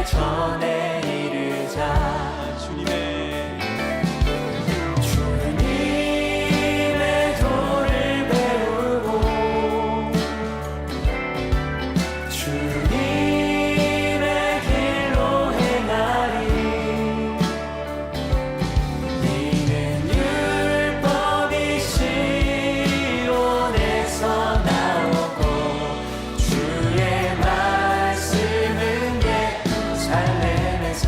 전에 이르자 주님의 도를 배우고 주님의 길로 행하리. 이는 율법이 시온에서 나오고 주의 말씀은 예루살렘에서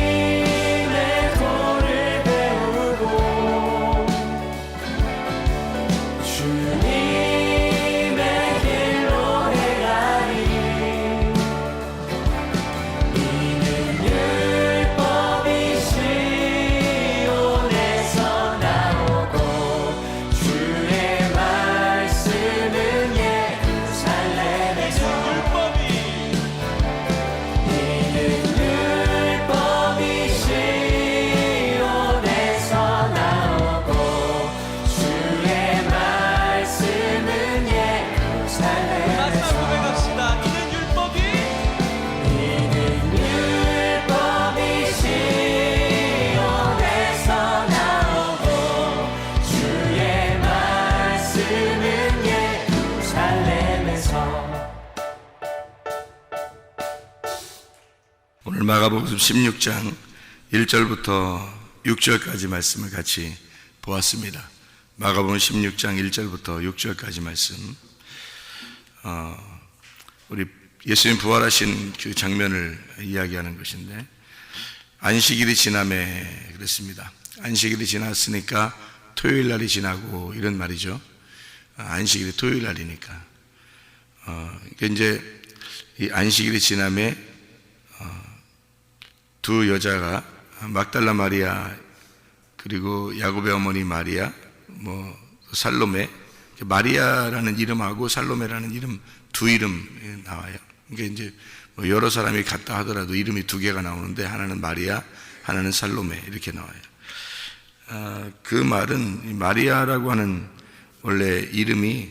주님의 도를 배우고 주님의 길로 행하리. 이는 율법이 시온에서 나오고 주의 말씀은 예루살렘에서 이는 율법이 시온에서 나오고 주의 말씀은 예루살렘에서 이는 율법이 시온에서 나오고 주의 말씀은 예루살렘에서. 오늘 마가복음 16장 1절부터 6절까지 말씀을 같이 보았습니다. 마가복음 16장 1절부터 6절까지 말씀, 우리 예수님 부활하신 그 장면을 이야기하는 것인데, 안식일이 지남에 그랬습니다. 안식일이 지났으니까 토요일 날이 지나고 이런 말이죠. 안식일이 토요일 날이니까. 이제 이 안식일이 지남에 두 여자가 막달라 마리아 그리고 야곱의 어머니 마리아, 살로메, 마리아라는 이름하고 살로메라는 이름, 두 이름 나와요. 그러니까 이제 여러 사람이 같다 하더라도 이름이 두 개가 나오는데, 하나는 마리아, 하나는 살로메 이렇게 나와요. 그 말은, 이 마리아라고 하는 원래 이름이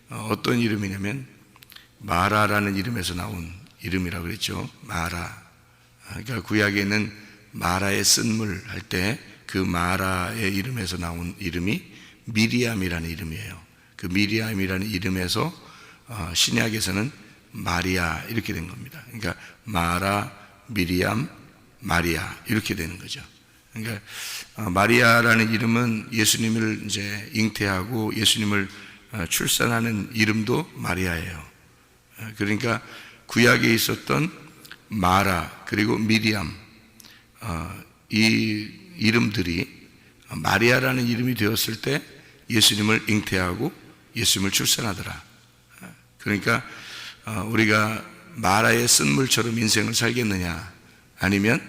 어떤 이름이냐면 마라라는 이름에서 나온 이름이라고 그랬죠. 마라. 그러니까 구약에는 마라의 쓴물 할 때 그 마라의 이름에서 나온 이름이 미리암이라는 이름이에요. 그 미리암이라는 이름에서 신약에서는 마리아 이렇게 된 겁니다. 그러니까 마라, 미리암, 마리아 이렇게 되는 거죠. 그러니까 마리아라는 이름은 예수님을 이제 잉태하고 예수님을 출산하는 이름도 마리아예요. 그러니까 구약에 있었던 마라 그리고 미리암, 이 이름들이 마리아라는 이름이 되었을 때 예수님을 잉태하고 예수님을 출산하더라. 그러니까 우리가 마라의 쓴물처럼 인생을 살겠느냐, 아니면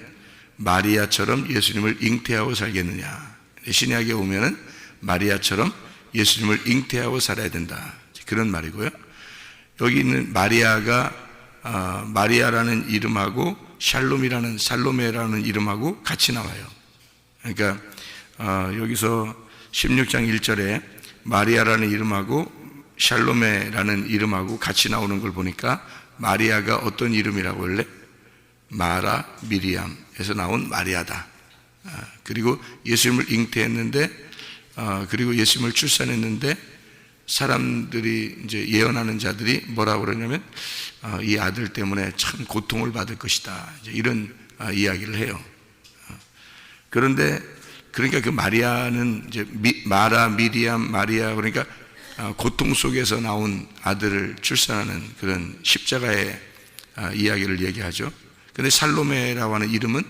마리아처럼 예수님을 잉태하고 살겠느냐. 신약에 오면은 마리아처럼 예수님을 잉태하고 살아야 된다, 그런 말이고요. 여기 있는 마리아가 마리아라는 이름하고 샬롬이라는, 살로메라는 이름하고 같이 나와요. 그러니까 여기서 16장 1절에 마리아라는 이름하고 샬로메라는 이름하고 같이 나오는 걸 보니까 마리아가 어떤 이름이라고 할래? 마라, 미리암에서 나온 마리아다. 그리고 예수님을 잉태했는데, 그리고 예수님을 출산했는데, 사람들이 이제 예언하는 자들이 뭐라고 그러냐면 이 아들 때문에 참 고통을 받을 것이다, 이제 이런 이야기를 해요. 그런데 그러니까 그 마리아는 이제 마라, 미리암, 마리아, 그러니까 고통 속에서 나온 아들을 출산하는 그런 십자가의 이야기를 얘기하죠. 근데 살로메라고 하는 이름은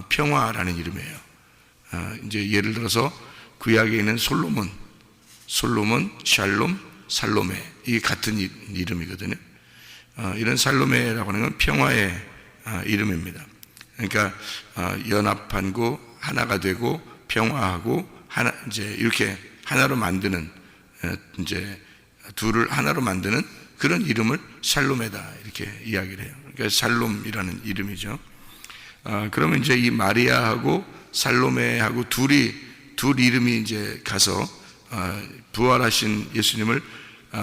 평화라는 이름이에요. 이제 예를 들어서 구약에 있는 솔로몬, 샬롬, 살로메, 이게 같은 이름이거든요. 이런 살로메라고 하는 건 평화의 이름입니다. 그러니까 연합하고 하나가 되고 평화하고 하나, 이제 이렇게 하나로 만드는, 이제 둘을 하나로 만드는 그런 이름을 살롬에다 이렇게 이야기를 해요. 그러니까 살롬이라는 이름이죠. 그러면 이제 이 마리아하고 살로메하고 둘 이름이 이제 가서 부활하신 예수님을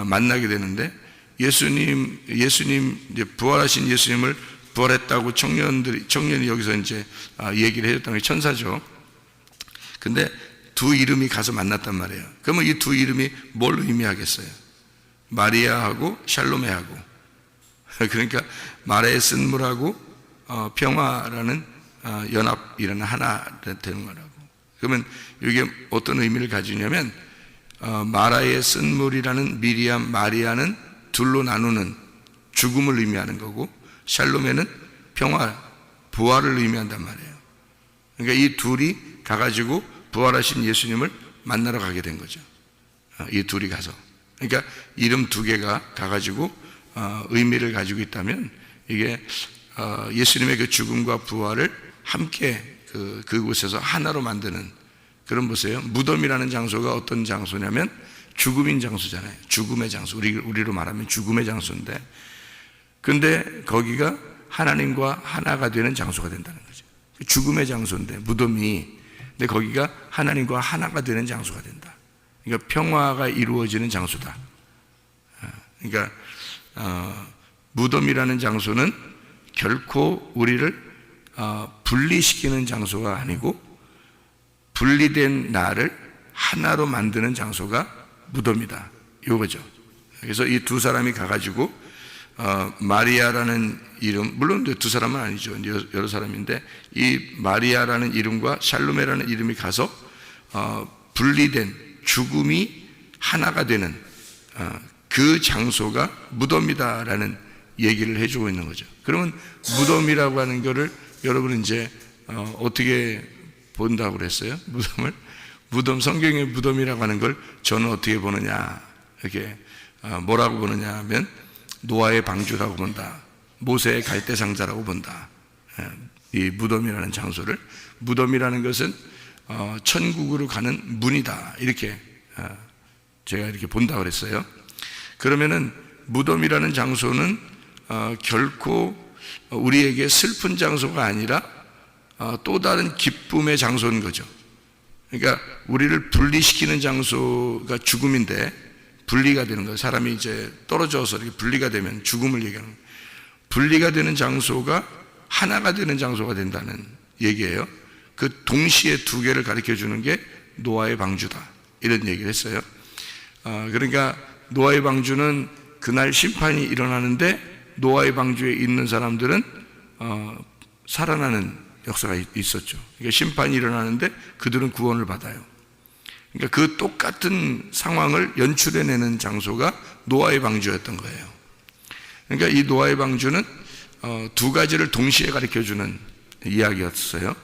만나게 되는데, 예수님 이제 부활하신 예수님을 부활했다고 청년이 여기서 이제 얘기를 해줬다는 게 천사죠. 근데 두 이름이 가서 만났단 말이에요. 그러면 이 두 이름이 뭘 의미하겠어요? 마리아하고 샬로메하고. 그러니까 마라의 쓴물하고 평화라는 연합이라는 하나 되는 거라고. 그러면 이게 어떤 의미를 가지냐면, 마라의 쓴물이라는 미리암, 마리아는 둘로 나누는 죽음을 의미하는 거고, 샬롬에는 평화, 부활을 의미한단 말이에요. 그러니까 이 둘이 가가지고 부활하신 예수님을 만나러 가게 된 거죠. 이 둘이 가서. 그러니까 이름 두 개가 가가지고 의미를 가지고 있다면, 이게 예수님의 그 죽음과 부활을 함께 그곳에서 하나로 만드는 그런, 보세요. 무덤이라는 장소가 어떤 장소냐면 죽음인 장소잖아요. 죽음의 장소. 우리로 말하면 죽음의 장소인데, 근데 거기가 하나님과 하나가 되는 장소가 된다는 거죠. 죽음의 장소인데, 무덤이. 근데 거기가 하나님과 하나가 되는 장소가 된다. 그러니까 평화가 이루어지는 장소다. 그러니까 무덤이라는 장소는 결코 우리를 분리시키는 장소가 아니고, 분리된 나를 하나로 만드는 장소가 무덤이다, 이거죠. 그래서 이 두 사람이 가가지고 마리아라는 이름, 물론 두 사람은 아니죠, 여러 사람인데, 이 마리아라는 이름과 샬로메라는 이름이 가서 분리된 죽음이 하나가 되는 그 장소가 무덤이다라는 얘기를 해주고 있는 거죠. 그러면 무덤이라고 하는 거를 여러분은 이제 어떻게 본다고 그랬어요? 무덤, 성경의 무덤이라고 하는 걸 저는 어떻게 보느냐, 이렇게 뭐라고 보느냐 하면, 노아의 방주라고 본다, 모세의 갈대상자라고 본다. 이 무덤이라는 장소를, 무덤이라는 것은 천국으로 가는 문이다, 이렇게 제가 이렇게 본다고 그랬어요. 그러면은 무덤이라는 장소는 결코 우리에게 슬픈 장소가 아니라 또 다른 기쁨의 장소인 거죠. 그러니까 우리를 분리시키는 장소가 죽음인데, 분리가 되는 거예요. 사람이 이제 떨어져서 이렇게 분리가 되면 죽음을 얘기하는 거예요. 분리가 되는 장소가 하나가 되는 장소가 된다는 얘기예요. 그 동시에 두 개를 가르쳐 주는 게 노아의 방주다, 이런 얘기를 했어요. 그러니까 노아의 방주는 그날 심판이 일어나는데, 노아의 방주에 있는 사람들은 살아나는 역사가 있었죠. 그러니까 심판이 일어나는데 그들은 구원을 받아요. 그러니까 그 똑같은 상황을 연출해내는 장소가 노아의 방주였던 거예요. 그러니까 이 노아의 방주는 두 가지를 동시에 가르쳐주는 이야기였어요.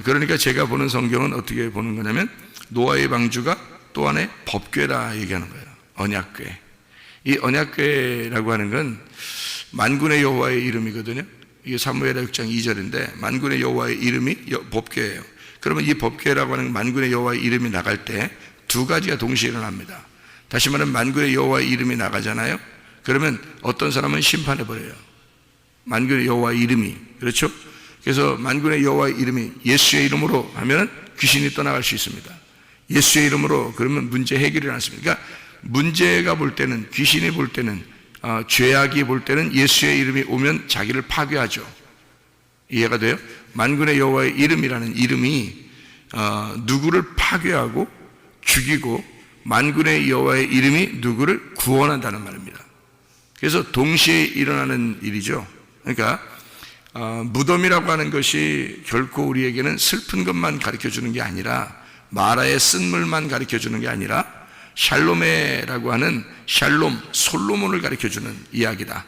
그러니까 제가 보는 성경은 어떻게 보는 거냐면, 노아의 방주가 또 하나의 법궤라 얘기하는 거예요. 언약궤. 이 언약궤라고 하는 건 만군의 여호와의 이름이거든요. 이게 사무엘하 6장 2절인데, 만군의 여호와의 이름이 법궤예요. 그러면 이 법궤라고 하는 만군의 여호와의 이름이 나갈 때 두 가지가 동시에 일어납니다. 다시 말하면 만군의 여호와의 이름이 나가잖아요. 그러면 어떤 사람은 심판해버려요. 만군의 여호와의 이름이. 그렇죠? 그래서 만군의 여호와의 이름이 예수의 이름으로 하면 귀신이 떠나갈 수 있습니다. 예수의 이름으로 그러면 문제 해결이 났습니다. 그러니까 문제가 볼 때는, 귀신이 볼 때는, 죄악이 볼 때는 예수의 이름이 오면 자기를 파괴하죠. 이해가 돼요? 만군의 여호와의 이름이라는 이름이 누구를 파괴하고 죽이고, 만군의 여호와의 이름이 누구를 구원한다는 말입니다. 그래서 동시에 일어나는 일이죠. 그러니까 무덤이라고 하는 것이 결코 우리에게는 슬픈 것만 가르쳐주는 게 아니라, 마라의 쓴물만 가르쳐주는 게 아니라, 샬롬에라고 하는 샬롬, 솔로몬을 가르쳐주는 이야기다.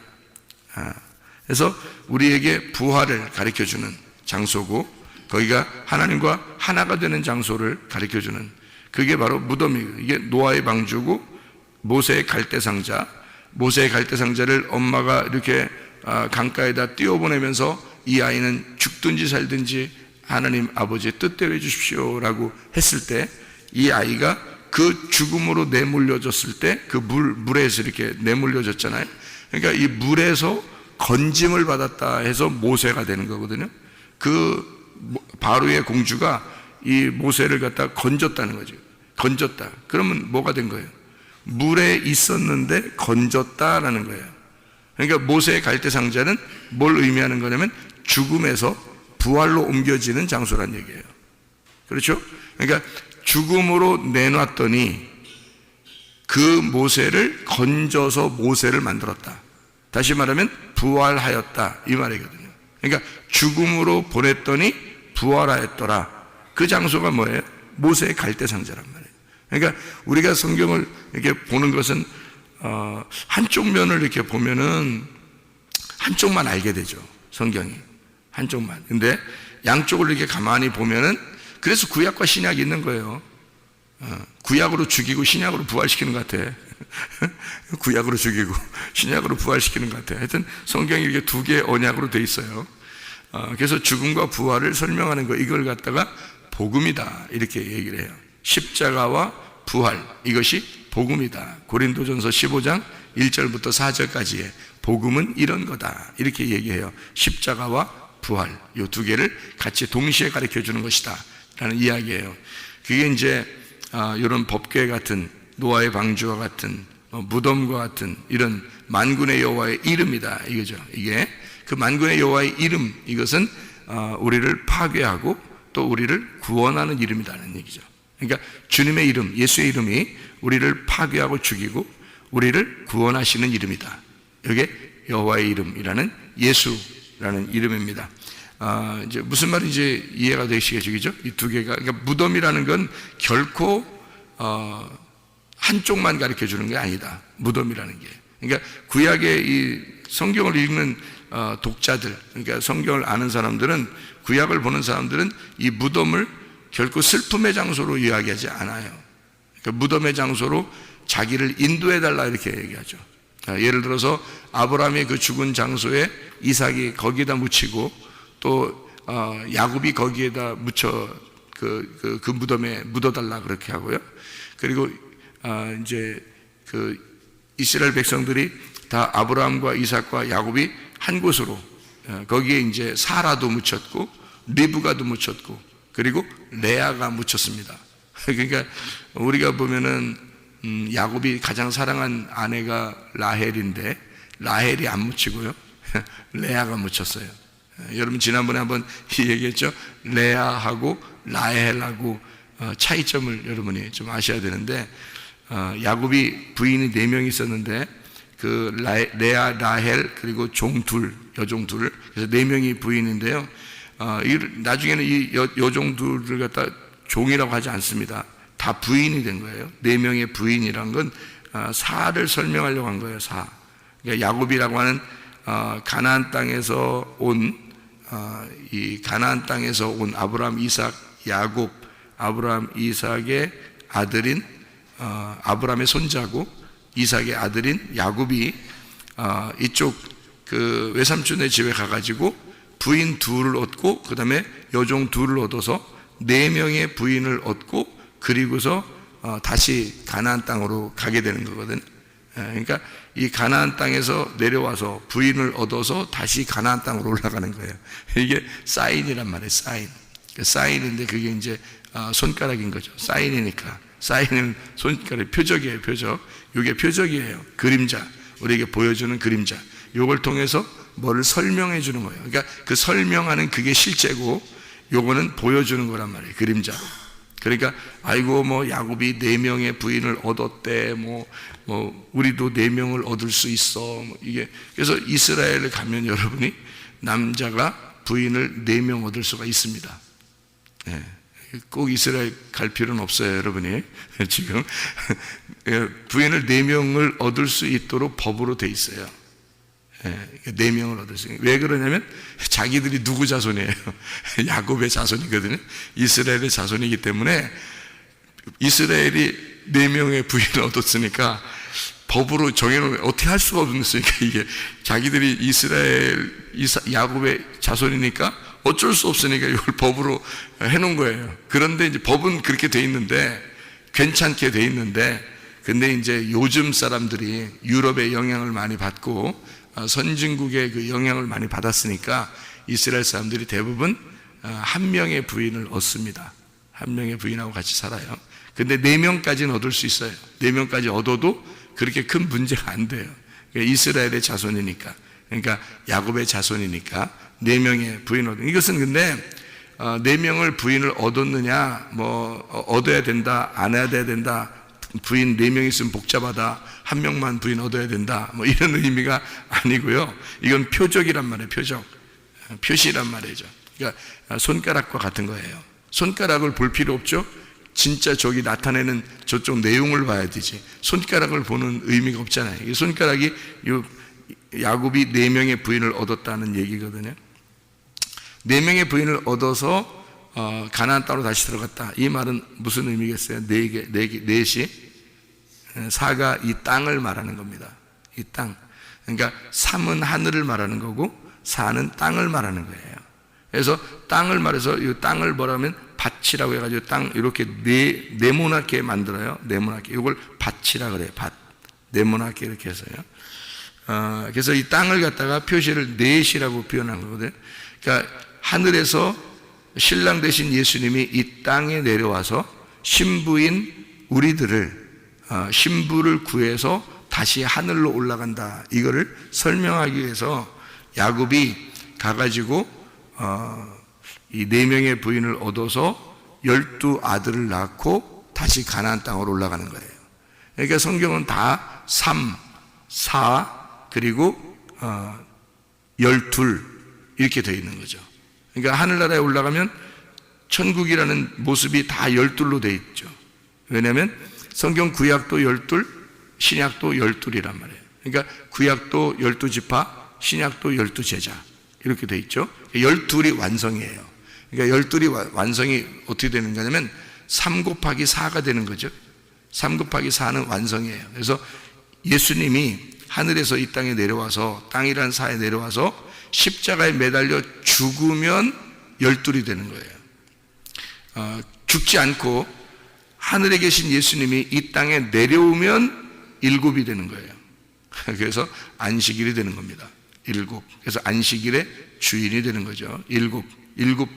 그래서 우리에게 부활을 가르쳐주는 장소고, 거기가 하나님과 하나가 되는 장소를 가르쳐주는, 그게 바로 무덤이에요. 이게 노아의 방주고, 모세의 갈대상자, 모세의 갈대상자를 엄마가 이렇게 강가에다 띄워보내면서, 이 아이는 죽든지 살든지 하나님 아버지의 뜻대로 해주십시오라고 했을 때, 이 아이가 그 죽음으로 내몰려졌을 때, 그 물에서 이렇게 내몰려졌잖아요. 그러니까 이 물에서 건짐을 받았다 해서 모세가 되는 거거든요. 바로의 공주가 이 모세를 갖다 건졌다는 거죠. 건졌다. 그러면 뭐가 된 거예요? 물에 있었는데 건졌다라는 거예요. 그러니까 모세의 갈대 상자는 뭘 의미하는 거냐면 죽음에서 부활로 옮겨지는 장소란 얘기예요. 그렇죠? 그러니까 죽음으로 내놨더니 그 모세를 건져서 모세를 만들었다. 다시 말하면 부활하였다 이 말이거든요. 그러니까 죽음으로 보냈더니 부활하였더라. 그 장소가 뭐예요? 모세의 갈대 상자란 말이에요. 그러니까 우리가 성경을 이렇게 보는 것은 한쪽 면을 이렇게 보면은 한쪽만 알게 되죠. 성경이 한쪽만. 근데 양쪽을 이렇게 가만히 보면은 그래서 구약과 신약이 있는 거예요. 구약으로 죽이고 신약으로 부활시키는 것 같아. 구약으로 죽이고 신약으로 부활시키는 것 같아. 하여튼 성경이 이렇게 두 개의 언약으로 돼 있어요. 그래서 죽음과 부활을 설명하는 거, 이걸 갖다가 복음이다 이렇게 얘기를 해요. 십자가와 부활, 이것이 복음이다. 고린도전서 15장 1절부터 4절까지의 복음은 이런 거다 이렇게 얘기해요. 십자가와 부활, 이 두 개를 같이 동시에 가르쳐 주는 것이다 라는 이야기예요. 그게 이제 이런 법궤 같은, 노아의 방주와 같은, 무덤과 같은 이런 만군의 여호와의 이름이다 이거죠. 이게 그 만군의 여호와의 이름, 이것은 우리를 파괴하고 또 우리를 구원하는 이름이라는 얘기죠. 그러니까 주님의 이름, 예수의 이름이 우리를 파괴하고 죽이고 우리를 구원하시는 이름이다. 이게 여호와의 이름이라는 예수라는 이름입니다. 이제 무슨 말인지 이해가 되시겠죠? 이 두 개가, 그러니까 무덤이라는 건 결코 한쪽만 가르쳐 주는 게 아니다. 무덤이라는 게. 그러니까 구약의 이 성경을 읽는 독자들, 그러니까 성경을 아는 사람들은, 구약을 보는 사람들은 이 무덤을 결코 슬픔의 장소로 이야기하지 않아요. 그러니까 무덤의 장소로 자기를 인도해 달라 이렇게 얘기하죠. 예를 들어서 아브라함의 그 죽은 장소에 이삭이 거기에다 묻히고 또 야곱이 거기에다 묻혀 그 무덤에 묻어달라 그렇게 하고요. 그리고 이제 그 이스라엘 백성들이 다 아브라함과 이삭과 야곱이 한 곳으로, 거기에 이제 사라도 묻혔고 리브가도 묻혔고 그리고 레아가 묻혔습니다. 그러니까 우리가 보면은 야곱이 가장 사랑한 아내가 라헬인데 라헬이 안 묻히고요. 레아가 묻혔어요. 여러분 지난번에 한번 얘기했죠. 레아하고 라헬하고 차이점을 여러분이 좀 아셔야 되는데, 야곱이 부인이 4명 있었는데 그 레아, 라헬 그리고 종 둘, 여종 둘, 그래서 4명이 부인인데요. 나중에는 이 여종 둘을 갖다 종이라고 하지 않습니다. 다 부인이 된 거예요. 4명의 부인이란 건 사를 설명하려고 한 거예요. 사. 그러니까 야곱이라고 하는 가나안 땅에서 온 이 가나안 땅에서 온 아브라함, 이삭, 야곱, 아브라함, 이삭의 아들인 아브라함의 손자고 이삭의 아들인 야곱이 이쪽 그 외삼촌의 집에 가가지고 부인 둘을 얻고 그 다음에 여종 둘을 얻어서 4명의 부인을 얻고 그리고서 다시 가나안 땅으로 가게 되는 거거든. 그러니까 이 가나안 땅에서 내려와서 부인을 얻어서 다시 가나안 땅으로 올라가는 거예요. 이게 사인이란 말이에요. 사인. 사인인데 그게 이제 손가락인 거죠. 사인이니까. 사인은 손가락, 표적이에요. 표적. 이게 표적이에요. 그림자. 우리에게 보여주는 그림자. 이걸 통해서 뭐를 설명해 주는 거예요. 그러니까 그 설명하는 그게 실제고 요거는 보여주는 거란 말이에요. 그림자로. 그러니까 아이고 뭐 야곱이 4명의 부인을 얻었대, 뭐 우리도 4명을 얻을 수 있어, 이게. 그래서 이스라엘에 가면 여러분이 남자가 부인을 4명 얻을 수가 있습니다. 네. 꼭 이스라엘 갈 필요는 없어요, 여러분이. 지금 부인을 4명을 얻을 수 있도록 법으로 돼 있어요. 4명을 얻을 수 있어요. 왜 그러냐면 자기들이 누구 자손이에요? 야곱의 자손이거든요. 이스라엘의 자손이기 때문에 이스라엘이 4명의 부인을 얻었으니까 법으로 정해놓은, 어떻게 할 수가 없으니까, 이게 자기들이 야곱의 자손이니까 어쩔 수 없으니까 이걸 법으로 해놓은 거예요. 그런데 이제 법은 그렇게 돼 있는데, 괜찮게 돼 있는데, 근데 이제 요즘 사람들이 유럽의 영향을 많이 받고 선진국의 그 영향을 많이 받았으니까 이스라엘 사람들이 대부분 한 명의 부인을 얻습니다. 한 명의 부인하고 같이 살아요. 근데 4명까지는 얻을 수 있어요. 4명까지 얻어도 그렇게 큰 문제가 안 돼요. 그러니까 이스라엘의 자손이니까, 그러니까 야곱의 자손이니까 4명의 부인을 얻는. 이것은 근데 4명을 부인을 얻었느냐, 얻어야 된다, 안 해야 된다, 부인 4명 있으면 복잡하다, 1명만 부인 얻어야 된다, 이런 의미가 아니고요. 이건 표적이란 말이에요. 표시란 말이죠. 그러니까 손가락과 같은 거예요. 손가락을 볼 필요 없죠. 진짜 저기 나타내는 저쪽 내용을 봐야 되지. 손가락을 보는 의미가 없잖아요. 이 손가락이 야곱이 4명의 부인을 얻었다는 얘기거든요. 4명의 부인을 얻어서 가나안 땅으로 다시 들어갔다. 이 말은 무슨 의미겠어요? 넷이 4가 이 땅을 말하는 겁니다. 이 땅. 그러니까 3은 하늘을 말하는 거고 4는 땅을 말하는 거예요. 그래서 땅을 말해서 이 땅을 뭐라면 밭이라고 해가지고 땅 이렇게 네모나게 만들어요. 네모나게. 이걸 밭이라 그래요. 밭. 네모나게 이렇게 해서요. 그래서 이 땅을 갖다가 표시를 넷이라고 표현한 거거든요. 그러니까 하늘에서 신랑 되신 예수님이 이 땅에 내려와서 신부인 우리들을 신부를 구해서 다시 하늘로 올라간다. 이거를 설명하기 위해서 야곱이 가가지고 이 4명의 부인을 얻어서 12아들을 낳고 다시 가나안 땅으로 올라가는 거예요. 그러니까 성경은 다 3, 4 그리고 12 이렇게 되어 있는 거죠. 그러니까 하늘나라에 올라가면 천국이라는 모습이 다 12로 되어 있죠. 왜냐하면 성경 구약도 12, 신약도 12이란 말이에요. 그러니까 구약도 12지파, 신약도 12제자 이렇게 되어 있죠. 12이 완성이에요. 그러니까 12이 완성이 어떻게 되는 거냐면 3 곱하기 4가 되는 거죠. 3 곱하기 4는 완성이에요. 그래서 예수님이 하늘에서 이 땅에 내려와서, 땅이란 사에 내려와서 십자가에 매달려 죽으면 12이 되는 거예요. 죽지 않고 하늘에 계신 예수님이 이 땅에 내려오면 7이 되는 거예요. 그래서 안식일이 되는 겁니다. 7. 그래서 안식일의 주인이 되는 거죠. 7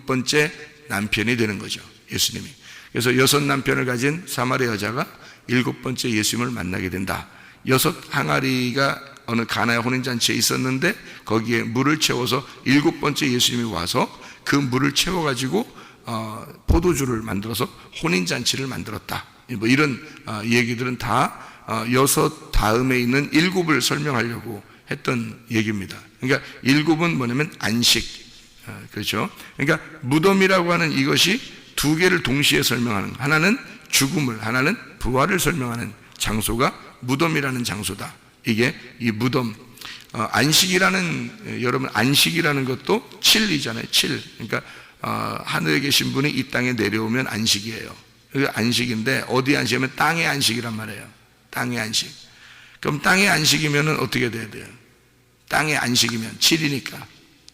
번째 남편이 되는 거죠. 예수님이. 그래서 6 남편을 가진 사마리아 여자가 7번째 예수님을 만나게 된다. 6 항아리가 어느 가나의 혼인잔치에 있었는데 거기에 물을 채워서 7번째 예수님이 와서 그 물을 채워가지고 포도주를 만들어서 혼인잔치를 만들었다. 이런 얘기들은 다 6 다음에 있는 7을 설명하려고 했던 얘기입니다. 그러니까 7은 뭐냐면 안식. 그렇죠. 그러니까 무덤이라고 하는 이것이 2개를 동시에 설명하는, 하나는 죽음을, 하나는 부활을 설명하는 장소가 무덤이라는 장소다. 이게 이 무덤. 안식이라는, 여러분 안식이라는 것도 7이잖아요. 7. 그러니까 하늘에 계신 분이 이 땅에 내려오면 안식이에요. 그게 안식인데 어디 안식이면 땅의 안식이란 말이에요. 땅의 안식. 그럼 땅의 안식이면 어떻게 돼야 돼요? 땅의 안식이면 7이니까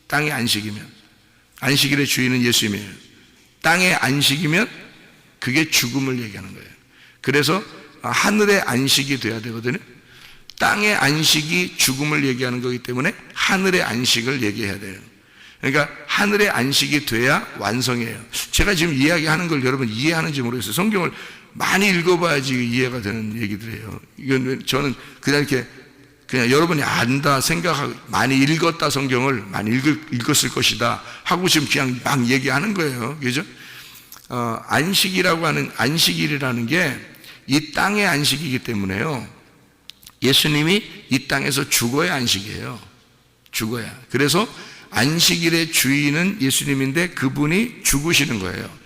땅의 안식이면 안식일의 주인은 예수님이에요. 땅의 안식이면 그게 죽음을 얘기하는 거예요. 그래서 하늘의 안식이 돼야 되거든요. 땅의 안식이 죽음을 얘기하는 거기 때문에 하늘의 안식을 얘기해야 돼요. 그러니까 하늘의 안식이 돼야 완성이에요. 제가 지금 이야기하는 걸 여러분 이해하는지 모르겠어요. 성경을 많이 읽어봐야지 이해가 되는 얘기들이에요. 이건 저는 그냥 이렇게 그냥 여러분이 안다 생각하고 많이 읽었다, 성경을 많이 읽었을 것이다 하고 지금 그냥 막 얘기하는 거예요. 그죠? 안식이라고 하는, 안식일이라는 게 이 땅의 안식이기 때문에요. 예수님이 이 땅에서 죽어야 안식이에요. 죽어야. 그래서 안식일의 주인은 예수님인데 그분이 죽으시는 거예요.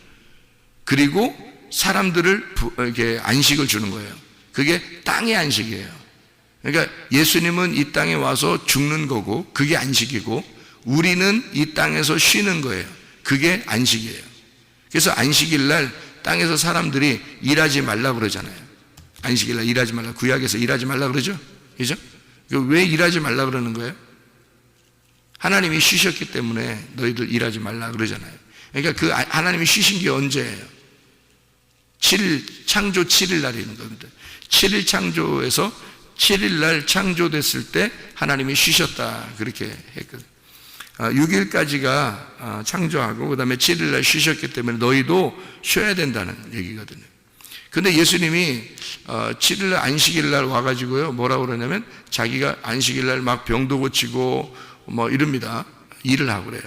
그리고 사람들을 이렇게 안식을 주는 거예요. 그게 땅의 안식이에요. 그러니까 예수님은 이 땅에 와서 죽는 거고 그게 안식이고, 우리는 이 땅에서 쉬는 거예요. 그게 안식이에요. 그래서 안식일 날 땅에서 사람들이 일하지 말라 그러잖아요. 안식일 날 일하지 말라, 구약에서 일하지 말라 그러죠. 그죠? 왜 일하지 말라 그러는 거예요? 하나님이 쉬셨기 때문에 너희들 일하지 말라 그러잖아요. 그러니까 그 하나님이 쉬신 게 언제예요? 7일, 창조 7일 날이 있는 겁니다. 7일 창조에서 7일 날 창조됐을 때 하나님이 쉬셨다, 그렇게 했거든요. 6일까지가 창조하고 그 다음에 7일날 쉬셨기 때문에 너희도 쉬어야 된다는 얘기거든요. 근데 예수님이 7일날 안식일날 와가지고요 뭐라고 그러냐면 자기가 안식일날 막 병도 고치고 뭐 이럽니다. 일을 하고 그래요.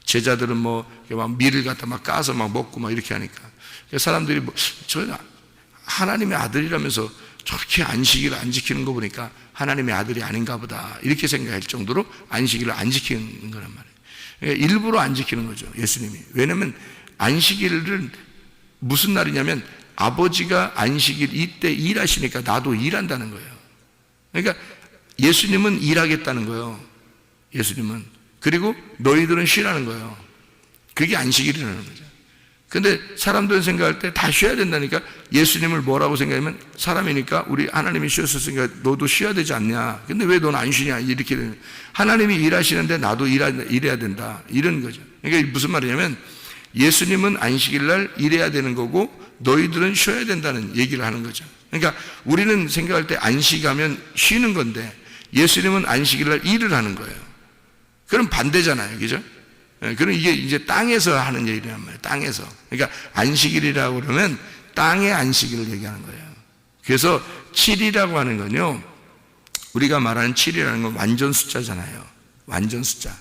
제자들은 뭐 막 밀을 갖다 막 까서 막 먹고 막 이렇게 하니까 사람들이 뭐 저 하나님의 아들이라면서 저렇게 안식일을 안 지키는 거 보니까 하나님의 아들이 아닌가 보다 이렇게 생각할 정도로 안식일을 안 지키는 거란 말이에요. 그러니까 일부러 안 지키는 거죠 예수님이. 왜냐하면 안식일은 무슨 날이냐면 아버지가 안식일 이때 일하시니까 나도 일한다는 거예요. 그러니까 예수님은 일하겠다는 거예요. 예수님은. 그리고 너희들은 쉬라는 거예요. 그게 안식일이라는 거죠. 근데 사람들은 생각할 때 다 쉬어야 된다니까 예수님을 뭐라고 생각하면 사람이니까 우리 하나님이 쉬었으니까 너도 쉬어야 되지 않냐. 근데 왜 넌 안 쉬냐. 이렇게 되는. 하나님이 일하시는데 나도 일해야 된다. 이런 거죠. 그러니까 무슨 말이냐면 예수님은 안식일 날 일해야 되는 거고 너희들은 쉬어야 된다는 얘기를 하는 거죠. 그러니까 우리는 생각할 때 안식하면 쉬는 건데 예수님은 안식일 날 일을 하는 거예요. 그럼 반대잖아요. 그죠? 그럼 이게 이제 땅에서 하는 얘기란 말이에요. 땅에서. 그러니까 안식일이라고 그러면 땅의 안식일을 얘기하는 거예요. 그래서 7이라고 하는 건요, 우리가 말하는 7이라는 건 완전 숫자잖아요. 완전 숫자.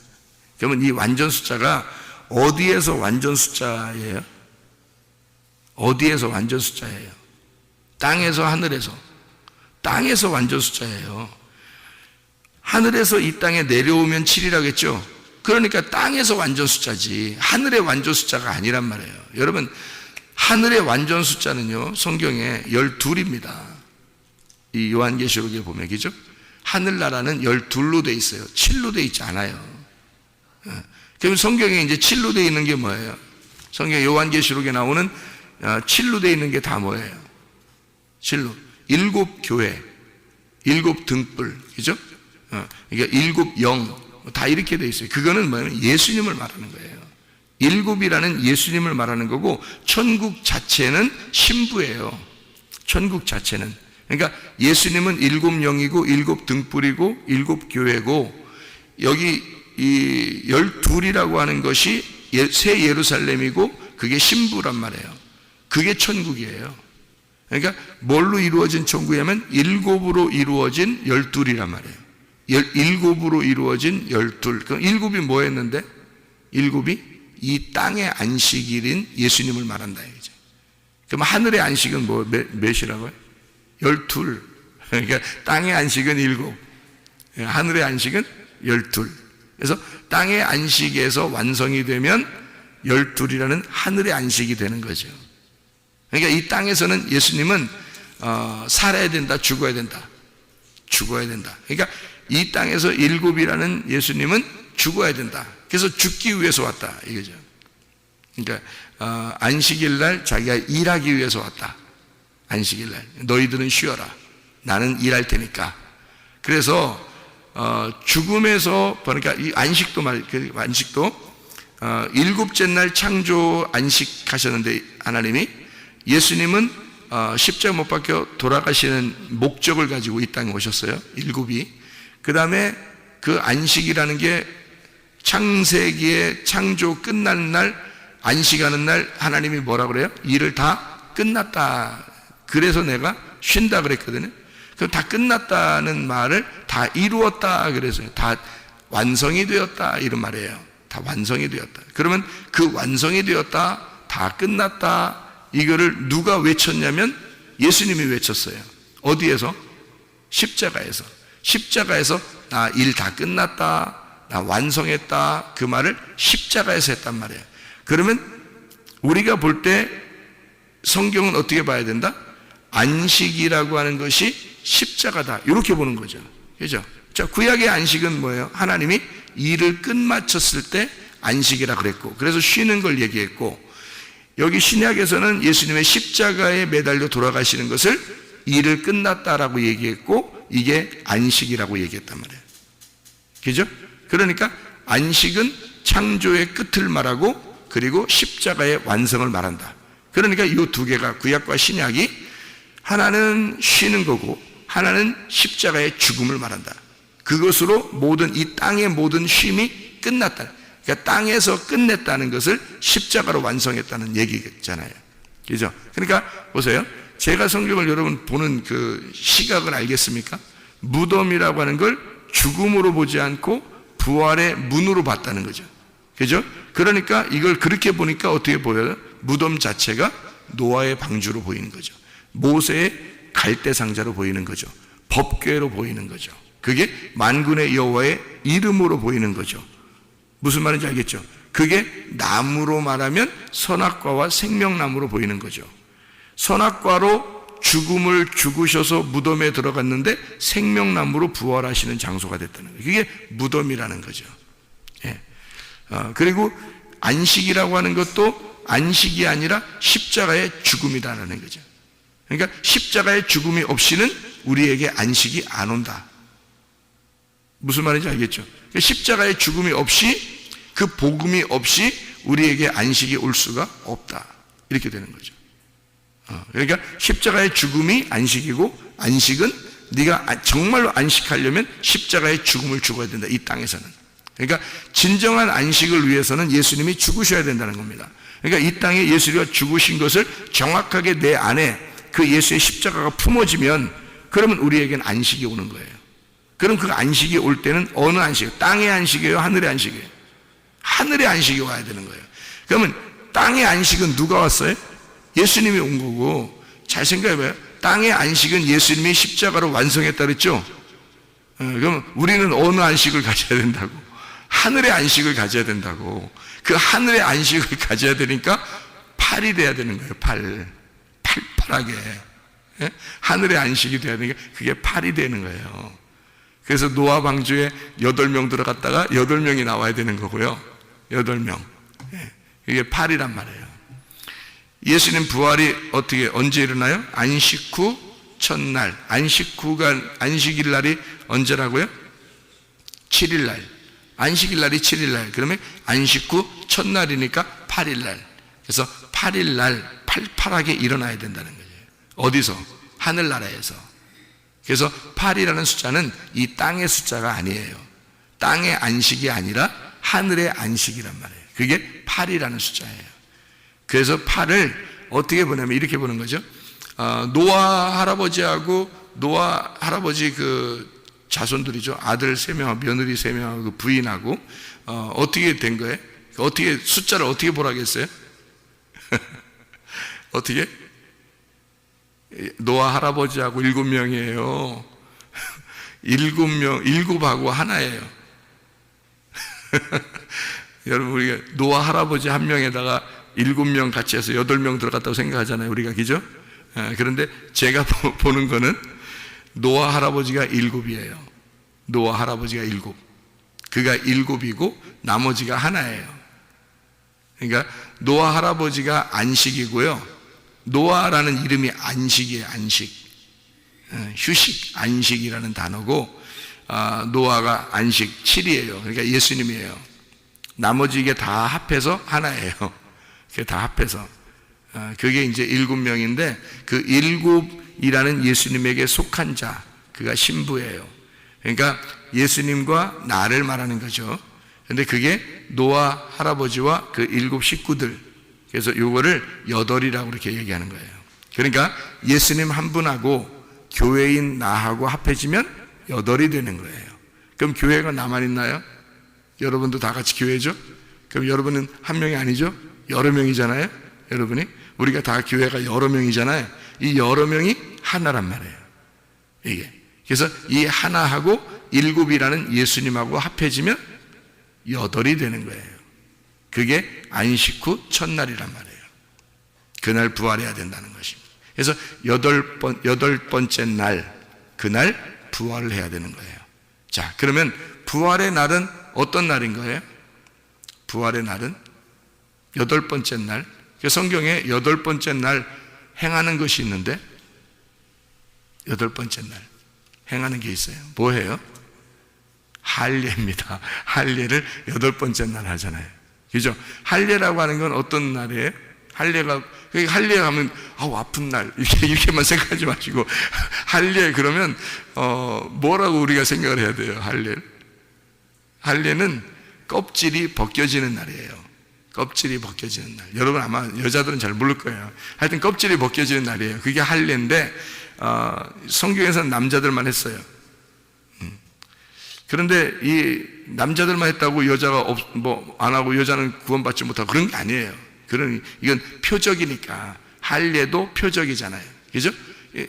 그러면 이 완전 숫자가 어디에서 완전 숫자예요? 어디에서 완전 숫자예요? 땅에서 하늘에서. 땅에서 완전 숫자예요. 하늘에서 이 땅에 내려오면 7이라고 했죠? 그러니까 땅에서 완전 숫자지 하늘의 완전 숫자가 아니란 말이에요. 여러분 하늘의 완전 숫자는요 성경에 12입니다. 이 요한계시록에 보면 그죠? 하늘나라는 12로 돼 있어요. 7로 돼 있지 않아요. 그럼 성경에 이제 7로 돼 있는 게 뭐예요? 성경 요한계시록에 나오는 7로 돼 있는 게 다 뭐예요? 7로 7교회 7 등불 그죠? 그러니까 7 영 다 이렇게 돼 있어요. 그거는 뭐냐면 예수님을 말하는 거예요. 7이라는 예수님을 말하는 거고 천국 자체는 신부예요. 천국 자체는. 그러니까 예수님은 7 영이고 7 등불이고 7 교회고 여기 이 12이라고 하는 것이 새 예루살렘이고 그게 신부란 말이에요. 그게 천국이에요. 그러니까 뭘로 이루어진 천국이냐면 7으로 이루어진 12이란 말이에요. 7으로 이루어진 12. 그럼 7이 뭐였는데? 7이 이 땅의 안식일인 예수님을 말한다 이거죠. 그럼 하늘의 안식은 몇이라고요? 12. 그러니까 땅의 안식은 7, 하늘의 안식은 12. 그래서 땅의 안식에서 완성이 되면 12이라는 하늘의 안식이 되는 거죠. 그러니까 이 땅에서는 예수님은 살아야 된다, 죽어야 된다. 죽어야 된다. 그러니까 이 땅에서 7이라는 예수님은 죽어야 된다. 그래서 죽기 위해서 왔다 이거죠. 그러니까 안식일 날 자기가 일하기 위해서 왔다. 안식일 날 너희들은 쉬어라. 나는 일할 테니까. 그래서 죽음에서 그러니까 이 안식도 안식도 일곱째 날 창조 안식하셨는데 하나님이 예수님은 십자가 못 박혀 돌아가시는 목적을 가지고 이 땅에 오셨어요. 7이. 그 다음에 그 안식이라는 게 창세기의 창조 끝나는 날 안식하는 날 하나님이 뭐라 그래요? 일을 다 끝났다. 그래서 내가 쉰다 그랬거든요. 그럼 다 끝났다는 말을 다 이루었다 그래서요. 다 완성이 되었다 이런 말이에요. 다 완성이 되었다. 그러면 그 완성이 되었다, 다 끝났다 이거를 누가 외쳤냐면 예수님이 외쳤어요. 어디에서? 십자가에서. 십자가에서 나 일 다 끝났다, 나 완성했다 그 말을 십자가에서 했단 말이에요. 그러면 우리가 볼 때 성경은 어떻게 봐야 된다? 안식이라고 하는 것이 십자가다 이렇게 보는 거죠. 그죠? 자, 구약의 안식은 뭐예요? 하나님이 일을 끝마쳤을 때 안식이라 그랬고 그래서 쉬는 걸 얘기했고 여기 신약에서는 예수님의 십자가에 매달려 돌아가시는 것을 일을 끝났다라고 얘기했고 이게 안식이라고 얘기했단 말이에요. 그죠? 그러니까 안식은 창조의 끝을 말하고 그리고 십자가의 완성을 말한다. 그러니까 이 두 개가 구약과 신약이 하나는 쉬는 거고 하나는 십자가의 죽음을 말한다. 그것으로 모든 이 땅의 모든 쉼이 끝났다. 그러니까 땅에서 끝냈다는 것을 십자가로 완성했다는 얘기잖아요. 그죠? 그러니까 보세요. 제가 성경을 여러분 보는 그 시각을 알겠습니까? 무덤이라고 하는 걸 죽음으로 보지 않고 부활의 문으로 봤다는 거죠. 그죠? 그러니까 이걸 그렇게 보니까 어떻게 보여요? 무덤 자체가 노아의 방주로 보이는 거죠. 모세의 갈대 상자로 보이는 거죠. 법궤로 보이는 거죠. 그게 만군의 여호와의 이름으로 보이는 거죠. 무슨 말인지 알겠죠? 그게 나무로 말하면 선악과와 생명나무로 보이는 거죠. 선악과로 죽음을 죽으셔서 무덤에 들어갔는데 생명나무로 부활하시는 장소가 됐다는 거예요. 그게 무덤이라는 거죠. 예. 그리고 안식이라고 하는 것도 안식이 아니라 십자가의 죽음이라는 거죠. 그러니까 십자가의 죽음이 없이는 우리에게 안식이 안 온다. 무슨 말인지 알겠죠? 십자가의 죽음이 없이, 그 복음이 없이 우리에게 안식이 올 수가 없다. 이렇게 되는 거죠. 그러니까 십자가의 죽음이 안식이고, 안식은 네가 정말로 안식하려면 십자가의 죽음을 죽어야 된다. 이 땅에서는. 그러니까 진정한 안식을 위해서는 예수님이 죽으셔야 된다는 겁니다. 그러니까 이 땅에 예수가 죽으신 것을 정확하게 내 안에 그 예수의 십자가가 품어지면, 그러면 우리에게는 안식이 오는 거예요. 그럼 그 안식이 올 때는 어느 안식이에요? 땅의 안식이에요? 하늘의 안식이에요? 하늘의 안식이 와야 되는 거예요. 그러면 땅의 안식은 누가 왔어요? 예수님이 온 거고. 잘 생각해봐요. 땅의 안식은 예수님이 십자가로 완성했다 그랬죠? 그럼 우리는 어느 안식을 가져야 된다고? 하늘의 안식을 가져야 된다고. 그 하늘의 안식을 가져야 되니까 팔이 돼야 되는 거예요. 팔팔하게. 하늘의 안식이 돼야 되니까 그게 팔이 되는 거예요. 그래서 노아 방주에 8명 들어갔다가 8명이 나와야 되는 거고요. 8명. 이게 팔이란 말이에요. 예수님 부활이 언제 일어나요? 안식 후 첫날. 안식일 날이 언제라고요? 7일 날. 안식일 날이 7일 날. 그러면 안식 후 첫날이니까 8일 날. 그래서 8일 날 팔팔하게 일어나야 된다는 거예요. 어디서? 하늘나라에서. 그래서 8이라는 숫자는 이 땅의 숫자가 아니에요. 땅의 안식이 아니라 하늘의 안식이란 말이에요. 그게 8이라는 숫자예요. 그래서 8을 어떻게 보냐면 이렇게 보는 거죠. 노아 할아버지하고 노아 할아버지 그 자손들이죠. 아들 3명하고 며느리 3명하고 그 부인하고 어떻게 된 거예요? 어떻게 숫자를 어떻게 보라겠어요? 어떻게? 노아 할아버지하고 7명이에요. 7명, 7하고 하나예요. 여러분, 우리가 노아 할아버지 1명에다가 7명 같이 해서 8명 들어갔다고 생각하잖아요. 우리가, 그죠? 그런데 제가 보는 거는 노아 할아버지가 7이에요. 노아 할아버지가 7. 그가 7이고 나머지가 하나예요. 그러니까 노아 할아버지가 안식이고요. 노아라는 이름이 안식이에요. 안식. 휴식, 안식이라는 단어고, 노아가 안식 7이에요. 그러니까 예수님이에요. 나머지 이게 다 합해서 하나예요. 그게 다 합해서. 그게 이제 7명인데, 그 7이라는 예수님에게 속한 자, 그가 신부예요. 그러니까 예수님과 나를 말하는 거죠. 근데 그게 노아 할아버지와 그 7 식구들, 그래서 요거를 8이라고 이렇게 얘기하는 거예요. 그러니까 예수님 한 분하고 교회인 나하고 합해지면 8이 되는 거예요. 그럼 교회가 나만 있나요? 여러분도 다 같이 교회죠? 그럼 여러분은 한 명이 아니죠? 여러 명이잖아요? 여러분이? 우리가 다 교회가 여러 명이잖아요? 이 여러 명이 하나란 말이에요. 이게. 그래서 이 하나하고 7이라는 예수님하고 합해지면 8이 되는 거예요. 그게 안식 후 첫날이란 말이에요. 그날 부활해야 된다는 것입니다. 그래서 8번째 날, 그날 부활을 해야 되는 거예요. 자, 그러면 부활의 날은 어떤 날인 거예요? 부활의 날은 8번째 날. 성경에 8번째 날 행하는 것이 있는데, 8번째 날 행하는 게 있어요. 뭐예요? 할례입니다. 할례를 8번째 날 하잖아요. 그죠? 할례라고 하는 건 어떤 날이에요? 할례 하면, 아픈 날. 이렇게만 생각하지 마시고, 할례 그러면, 뭐라고 우리가 생각을 해야 돼요? 할례는 껍질이 벗겨지는 날이에요. 껍질이 벗겨지는 날. 여러분 아마 여자들은 잘 모를 거예요. 하여튼 껍질이 벗겨지는 날이에요. 그게 할례인데 성경에서는 남자들만 했어요. 그런데 이 남자들만 했다고 여자가 안 하고 여자는 구원받지 못하고 그런 게 아니에요. 이건 표적이니까. 할례도 표적이잖아요. 그죠?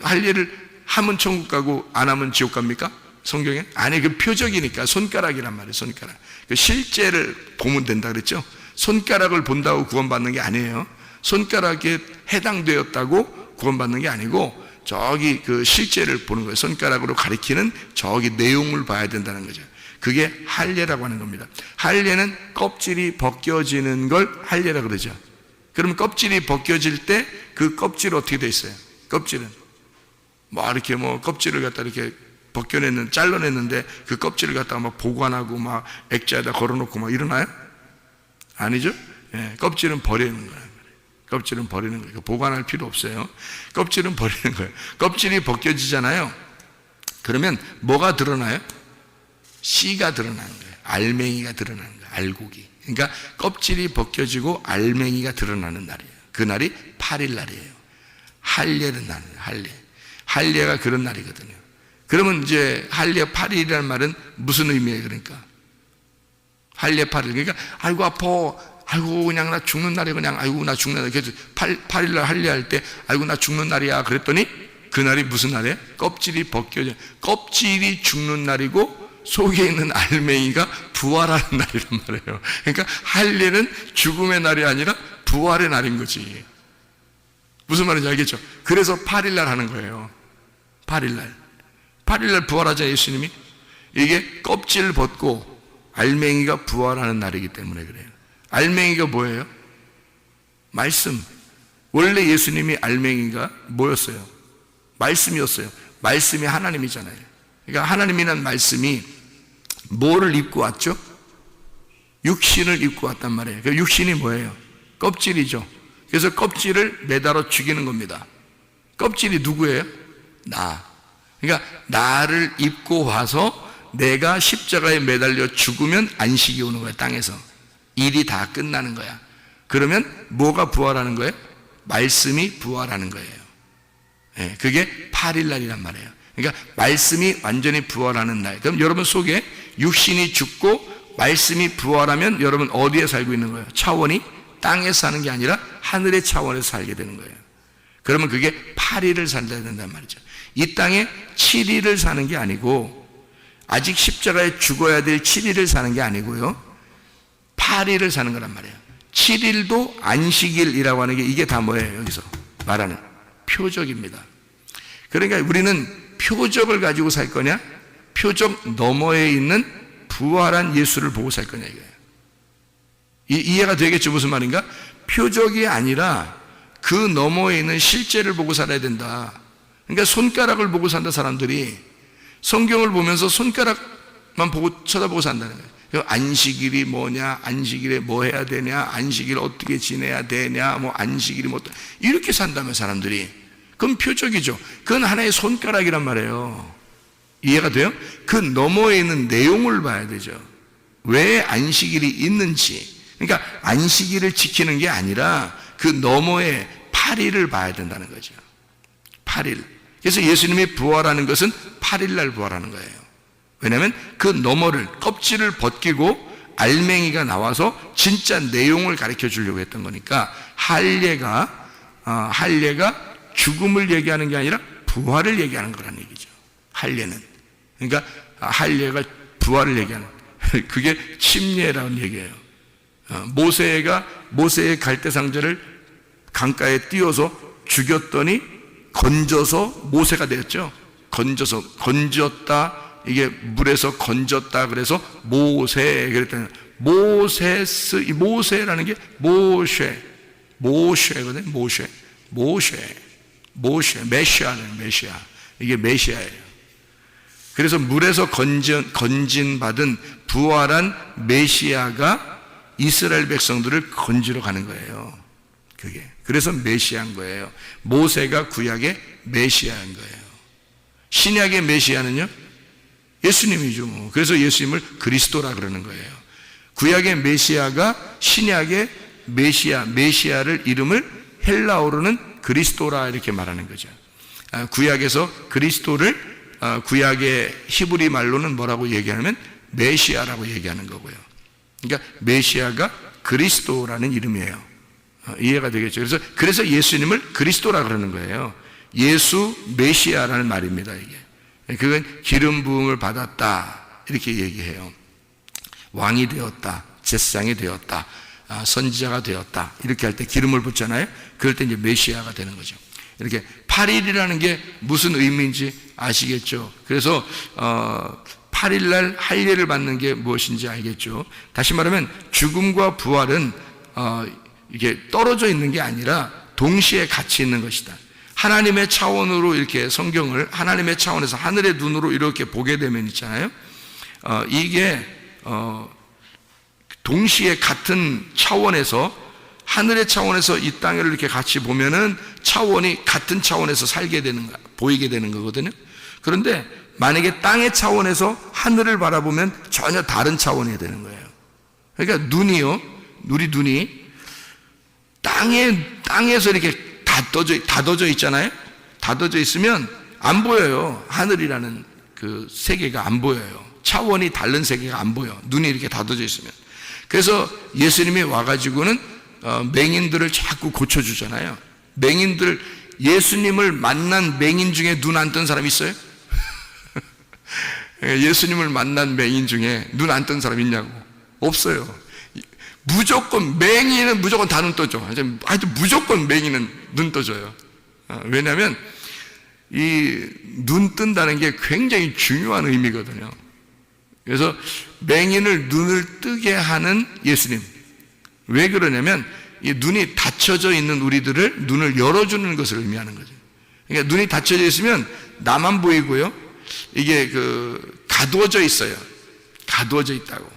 할례를 하면 천국 가고 안 하면 지옥 갑니까? 성경에? 아니, 그 표적이니까. 손가락이란 말이에요. 손가락. 그 실제를 보면 된다 그랬죠? 손가락을 본다고 구원받는 게 아니에요. 손가락에 해당되었다고 구원받는 게 아니고 저기 그 실제를 보는 거예요. 손가락으로 가리키는 저기 내용을 봐야 된다는 거죠. 그게 할례라고 하는 겁니다. 할례는 껍질이 벗겨지는 걸 할례라고 그러죠. 그러면 껍질이 벗겨질 때 그 껍질 어떻게 돼 있어요? 껍질은 이렇게 껍질을 갖다 이렇게 잘라냈는데 그 껍질을 갖다가 막 보관하고 막 액자에다 걸어놓고 이러나요? 아니죠? 예, 껍질은 버리는 거예요. 껍질은 버리는 거예요. 보관할 필요 없어요. 껍질은 버리는 거예요. 껍질이 벗겨지잖아요. 그러면 뭐가 드러나요? 씨가 드러나는 거예요. 알맹이가 드러나는 거예요. 알곡이. 그러니까 껍질이 벗겨지고 알맹이가 드러나는 날이에요. 그날이 8일 날이에요. 할례는 날이에요. 할례가 그런 날이거든요. 그러면 이제 할례 8일이라는 말은 무슨 의미예요? 그러니까 할례 8일. 그러니까 아이고 아파. 아이고 그냥 나 죽는 날이 아이고 나 죽는 날. 그래서 8일 날 할례할 때 아이고 나 죽는 날이야 그랬더니 그날이 무슨 날이에요? 껍질이 벗겨져. 껍질이 죽는 날이고 속에 있는 알맹이가 부활하는 날이란 말이에요. 그러니까 할례는 죽음의 날이 아니라 부활의 날인 거지. 무슨 말인지 알겠죠? 그래서 8일 날 하는 거예요. 8일 날 부활하자 예수님이. 이게 껍질 벗고 알맹이가 부활하는 날이기 때문에 그래요. 알맹이가 뭐예요? 말씀. 원래 예수님이 알맹이가 뭐였어요? 말씀이었어요. 말씀이 하나님이잖아요. 그러니까 하나님이란 말씀이 뭐를 입고 왔죠? 육신을 입고 왔단 말이에요. 그 육신이 뭐예요? 껍질이죠. 그래서 껍질을 매달아 죽이는 겁니다. 껍질이 누구예요? 나. 그러니까 나를 입고 와서 내가 십자가에 매달려 죽으면 안식이 오는 거야. 땅에서 일이 다 끝나는 거야. 그러면 뭐가 부활하는 거예요? 말씀이 부활하는 거예요. 네, 그게 8일 날이란 말이에요. 그러니까 말씀이 완전히 부활하는 날. 그럼 여러분 속에 육신이 죽고 말씀이 부활하면 여러분 어디에 살고 있는 거예요? 차원이 땅에 사는 게 아니라 하늘의 차원에서 살게 되는 거예요. 그러면 그게 8일을 살아야 된단 말이죠. 이 땅에 7일을 사는 게 아니고 아직 십자가에 죽어야 될 7일을 사는 게 아니고요. 8일을 사는 거란 말이에요. 7일도 안식일이라고 하는 게 이게 다 뭐예요? 여기서 말하는 표적입니다. 그러니까 우리는 표적을 가지고 살 거냐? 표적 너머에 있는 부활한 예수를 보고 살 거냐 이거예요. 이해가 되겠죠? 무슨 말인가? 표적이 아니라 그 너머에 있는 실제를 보고 살아야 된다. 그러니까 손가락을 보고 산다. 사람들이 성경을 보면서 손가락만 보고 쳐다보고 산다는 거예요. 안식일이 뭐냐, 안식일에 뭐 해야 되냐, 안식일 어떻게 지내야 되냐, 안식일이 이렇게 산다면 사람들이 그건 표적이죠. 그건 하나의 손가락이란 말이에요. 이해가 돼요? 그 너머에 있는 내용을 봐야 되죠. 왜 안식일이 있는지. 그러니까 안식일을 지키는 게 아니라 그 너머에 8일을 봐야 된다는 거죠. 8일. 그래서 예수님이 부활하는 것은 8일 날 부활하는 거예요. 왜냐하면 그 너머를 껍질을 벗기고 알맹이가 나와서 진짜 내용을 가르쳐 주려고 했던 거니까 할례가 죽음을 얘기하는 게 아니라 부활을 얘기하는 거라는 얘기죠. 할례는. 그러니까 할례가 부활을 얘기하는 그게 침례라는 얘기예요. 모세의 갈대상자를 강가에 띄워서 죽였더니 건져서 모세가 되었죠. 건졌다. 이게 물에서 건졌다. 그래서 모세 그랬더니 모세라는 게 모쉐거든요. 메시아는 메시아. 이게 메시아예요. 그래서 물에서 건진 받은 부활한 메시아가 이스라엘 백성들을 건지러 가는 거예요. 그게. 그래서 메시아인 거예요. 모세가 구약의 메시아인 거예요. 신약의 메시아는요? 예수님이죠. 그래서 예수님을 그리스도라 그러는 거예요. 구약의 메시아가 신약의 메시아를 이름을 헬라어로는 그리스도라 이렇게 말하는 거죠. 구약에서 그리스도를 구약의 히브리 말로는 뭐라고 얘기하냐면 메시아라고 얘기하는 거고요. 그러니까 메시아가 그리스도라는 이름이에요. 이해가 되겠죠? 그래서 예수님을 그리스도라 그러는 거예요. 예수 메시아라는 말입니다. 이게 그건 기름 부음을 받았다 이렇게 얘기해요. 왕이 되었다, 제사장이 되었다, 선지자가 되었다 이렇게 할 때 기름을 붓잖아요. 그럴 때 이제 메시아가 되는 거죠. 이렇게 8일이라는 게 무슨 의미인지 아시겠죠? 그래서 8일날 할례를 받는 게 무엇인지 알겠죠? 다시 말하면 죽음과 부활은 이게 떨어져 있는 게 아니라 동시에 같이 있는 것이다. 하나님의 차원으로 이렇게 성경을 하나님의 차원에서 하늘의 눈으로 이렇게 보게 되면 있잖아요. 이게 동시에 같은 차원에서 하늘의 차원에서 이 땅을 이렇게 같이 보면은 차원이 같은 차원에서 살게 되는 거, 보이게 되는 거거든요. 그런데 만약에 땅의 차원에서 하늘을 바라보면 전혀 다른 차원이 되는 거예요. 그러니까 우리 눈이 땅에서 이렇게 닫아져 있잖아요. 닫아져 있으면 안 보여요. 하늘이라는 그 세계가 안 보여요. 차원이 다른 세계가 안 보여. 눈이 이렇게 닫아져 있으면. 그래서 예수님이 와가지고는 맹인들을 자꾸 고쳐주잖아요. 예수님을 만난 맹인 중에 눈 안 뜬 사람 있어요? 예수님을 만난 맹인 중에 눈 안 뜬 사람 있냐고? 없어요. 맹인은 무조건 다 눈 떠져. 하여튼 무조건 맹인은 눈 떠져요. 왜냐하면 이 눈 뜬다는 게 굉장히 중요한 의미거든요. 그래서 맹인을 눈을 뜨게 하는 예수님. 왜 그러냐면 이 눈이 닫혀져 있는 우리들을 눈을 열어주는 것을 의미하는 거죠. 그러니까 눈이 닫혀져 있으면 나만 보이고요. 이게 가두어져 있어요. 가두어져 있다고.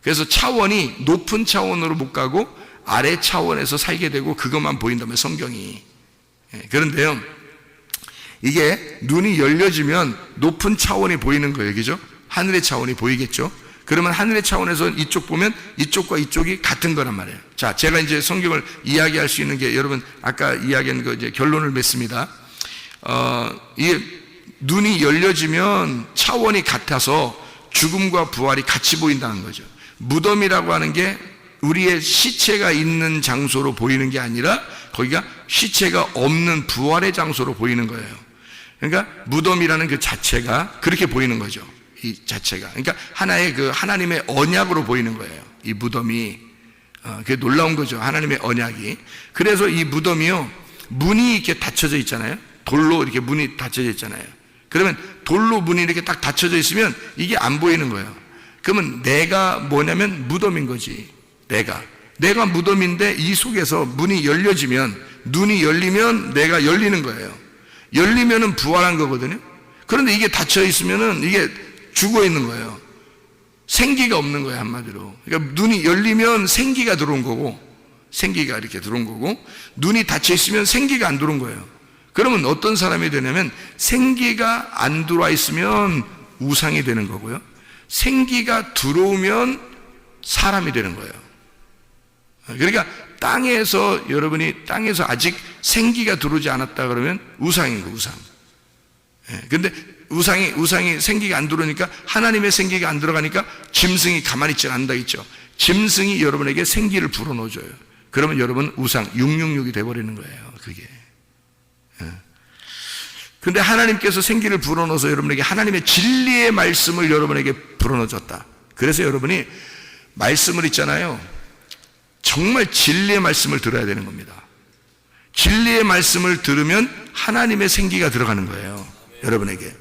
그래서 차원이 높은 차원으로 못 가고 아래 차원에서 살게 되고 그것만 보인다면 성경이. 그런데요, 이게 눈이 열려지면 높은 차원이 보이는 거예요. 그죠? 하늘의 차원이 보이겠죠? 그러면 하늘의 차원에서 이쪽 보면 이쪽과 이쪽이 같은 거란 말이에요. 자, 제가 이제 성경을 이야기할 수 있는 게 여러분 아까 이야기한 거 이제 결론을 맺습니다. 이 눈이 열려지면 차원이 같아서 죽음과 부활이 같이 보인다는 거죠. 무덤이라고 하는 게 우리의 시체가 있는 장소로 보이는 게 아니라 거기가 시체가 없는 부활의 장소로 보이는 거예요. 그러니까 무덤이라는 그 자체가 그렇게 보이는 거죠. 이 자체가. 그러니까 하나의 하나님의 언약으로 보이는 거예요. 이 무덤이. 그게 놀라운 거죠. 하나님의 언약이. 그래서 이 무덤이요, 문이 이렇게 닫혀져 있잖아요. 돌로 이렇게 문이 닫혀져 있잖아요. 그러면 돌로 문이 이렇게 딱 닫혀져 있으면 이게 안 보이는 거예요. 그러면 내가 뭐냐면 무덤인 거지. 내가 무덤인데 이 속에서 문이 열려지면, 눈이 열리면 내가 열리는 거예요. 열리면은 부활한 거거든요. 그런데 이게 닫혀 있으면은 이게 죽어 있는 거예요. 생기가 없는 거예요, 한마디로. 그러니까 눈이 열리면 생기가 들어온 거고, 생기가 이렇게 들어온 거고, 눈이 닫혀 있으면 생기가 안 들어온 거예요. 그러면 어떤 사람이 되냐면 생기가 안 들어와 있으면 우상이 되는 거고요. 생기가 들어오면 사람이 되는 거예요. 그러니까 여러분이 땅에서 아직 생기가 들어오지 않았다 그러면 우상인 거예요, 우상. 근데 우상이 생기가 안 들어오니까, 하나님의 생기가 안 들어가니까 짐승이 가만히 있지 않는다 했죠. 짐승이 여러분에게 생기를 불어넣어줘요. 그러면 여러분 우상 666이 돼버리는 거예요, 그게. 근데 하나님께서 생기를 불어넣어서 여러분에게 하나님의 진리의 말씀을 여러분에게 불어넣어줬다. 그래서 여러분이 말씀을 있잖아요, 정말 진리의 말씀을 들어야 되는 겁니다. 진리의 말씀을 들으면 하나님의 생기가 들어가는 거예요, 여러분에게.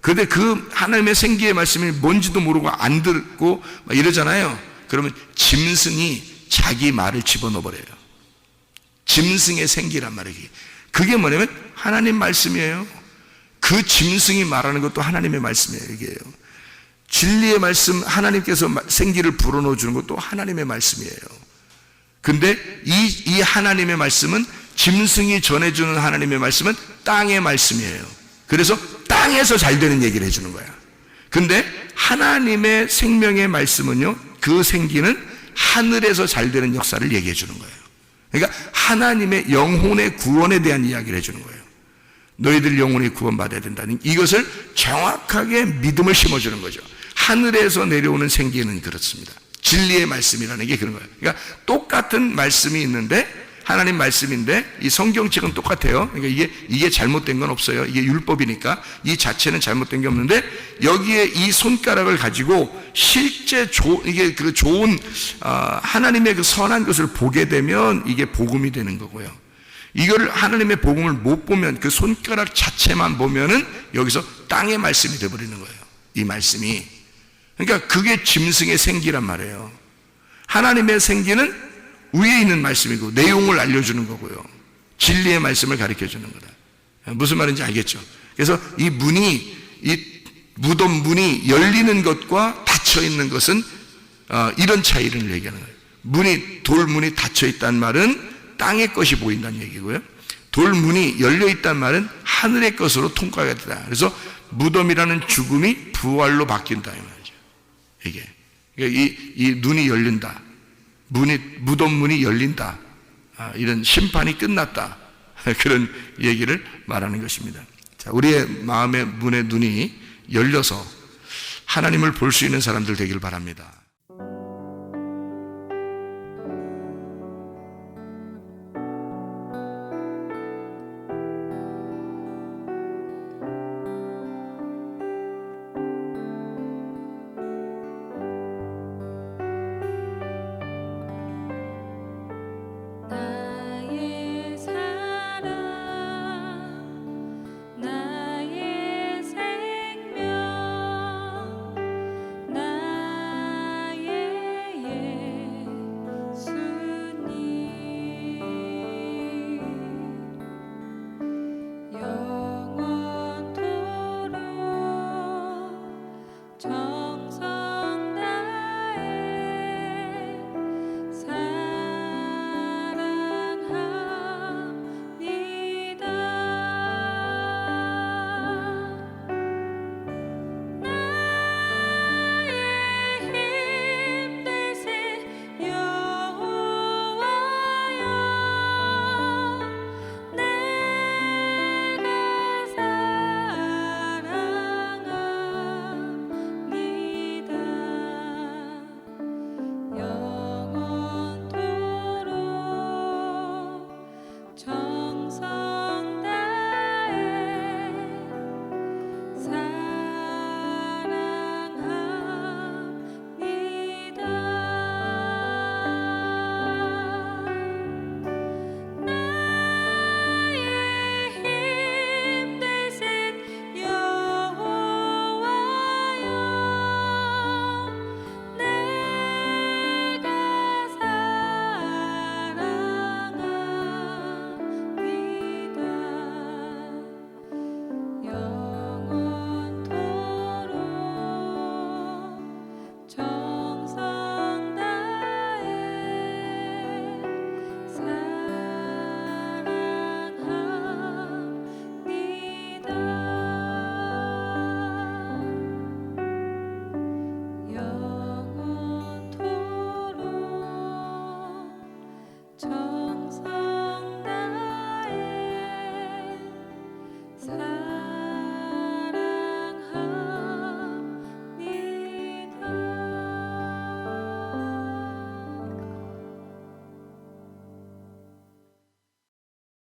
그런데 그 하나님의 생기의 말씀이 뭔지도 모르고 안 듣고 막 이러잖아요. 그러면 짐승이 자기 말을 집어넣어 버려요. 짐승의 생기란 말이에요. 그게 뭐냐면 하나님 말씀이에요. 그 짐승이 말하는 것도 하나님의 말씀이에요. 이게요. 진리의 말씀, 하나님께서 생기를 불어넣어 주는 것도 하나님의 말씀이에요. 근데 이 하나님의 말씀은, 짐승이 전해주는 하나님의 말씀은 땅의 말씀이에요. 그래서 땅에서 잘 되는 얘기를 해주는 거야. 근데 하나님의 생명의 말씀은요, 그 생기는 하늘에서 잘 되는 역사를 얘기해 주는 거예요. 그러니까 하나님의 영혼의 구원에 대한 이야기를 해주는 거예요. 너희들 영혼이 구원받아야 된다는 이것을 정확하게 믿음을 심어주는 거죠. 하늘에서 내려오는 생기는 그렇습니다. 진리의 말씀이라는 게 그런 거예요. 그러니까 똑같은 말씀이 있는데 하나님 말씀인데 이 성경책은 똑같아요. 그러니까 이게 잘못된 건 없어요. 이게 율법이니까 이 자체는 잘못된 게 없는데 여기에 이 손가락을 가지고 실제 이게 그 좋은 하나님의 그 선한 것을 보게 되면 이게 복음이 되는 거고요. 이거를 하나님의 복음을 못 보면 그 손가락 자체만 보면은 여기서 땅의 말씀이 되어버리는 거예요. 이 말씀이. 그러니까 그게 짐승의 생기란 말이에요. 하나님의 생기는 위에 있는 말씀이고 내용을 알려주는 거고요. 진리의 말씀을 가르쳐주는 거다. 무슨 말인지 알겠죠? 그래서 이 문이, 이 무덤 문이 열리는 것과 닫혀있는 것은 이런 차이를 얘기하는 거예요. 돌문이 닫혀있다는 말은 땅의 것이 보인다는 얘기고요. 돌문이 열려있다는 말은 하늘의 것으로 통과가 되다. 그래서 무덤이라는 죽음이 부활로 바뀐다 이 말이죠. 이게 그러니까 이 눈이 열린다. 무덤 문이 열린다. 이런 심판이 끝났다. 그런 얘기를 말하는 것입니다. 자, 우리의 마음의 문의 눈이 열려서 하나님을 볼 수 있는 사람들 되길 바랍니다.